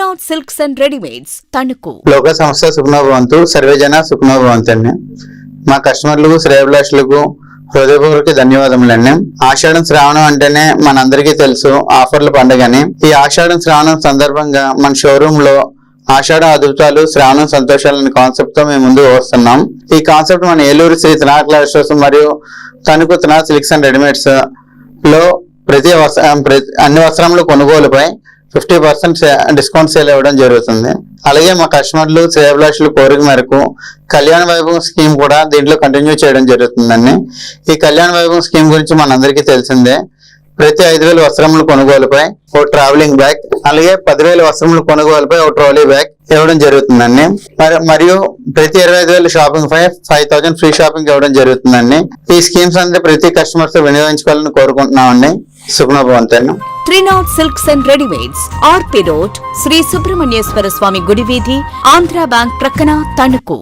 Trinath silks and readymades Tanuku. లోక సంస్థ సుఖనో భవంతు, సర్వేజన సుఖనో భవంతు అండి. మా కస్టమర్లకు, శ్రేయభిలాషులకు హృదయపూర్వక ధన్యవాదములండి. ఆషాఢం శ్రావణం అంటేనే మనందరికీ తెలుసు ఆఫర్ల పండుగని. ఈ ఆషాఢం శ్రావణం సందర్భంగా మన షోరూమ్ లో ఆషాఢ అద్భుతాలు, శ్రావణం సంతోషాలు అనే కాన్సెప్ట్ తో మేము ముందుకు వస్తున్నాం. ఈ కాన్సెప్ట్ మన ఏలూరు శ్రీ త్రినాథ్ క్లాస్ మరియు Tanuku Trinath silks and readymades లో అన్ని వస్త్రములు కొనుగోలుపై 50% డిస్కౌంట్ సేల్ ఇవ్వడం జరుగుతుంది. అలాగే మా కస్టమర్లు, శ్రేయభిలాషులు కోరిక మేరకు కళ్యాణ వైభవం స్కీమ్ కూడా దీంట్లో కంటిన్యూ చేయడం జరుగుతుందండి. ఈ కళ్యాణ వైభవం స్కీమ్ గురించి మనందరికీ తెలిసిందే. ప్రతి 5,000 వస్త్రములు కొనుగోలుపై ఓ ట్రావెలింగ్ బ్యాగ్, అలాగే 10,000 వస్త్రములు కొనుగోలుపై ఓ ట్రాలీ బ్యాగ్ ఇవ్వడం జరుగుతుందండి. మరియు ప్రతి 25,000 షాపింగ్ పై 5,000 ఫ్రీ షాపింగ్ ఇవ్వడం జరుగుతుందండి. ఈ స్కీమ్స్ అంతా ప్రతి కస్టమర్స్ వినియోగించుకోవాలని కోరుకుంటున్నామండి. సుఖనో భవంతు. Trinath silks and readymades, RP road, Sri Subrahmanyeswara Swamy గుడి వీధి, ఆంధ్రా బ్యాంక్ ప్రక్కన, తణుకు.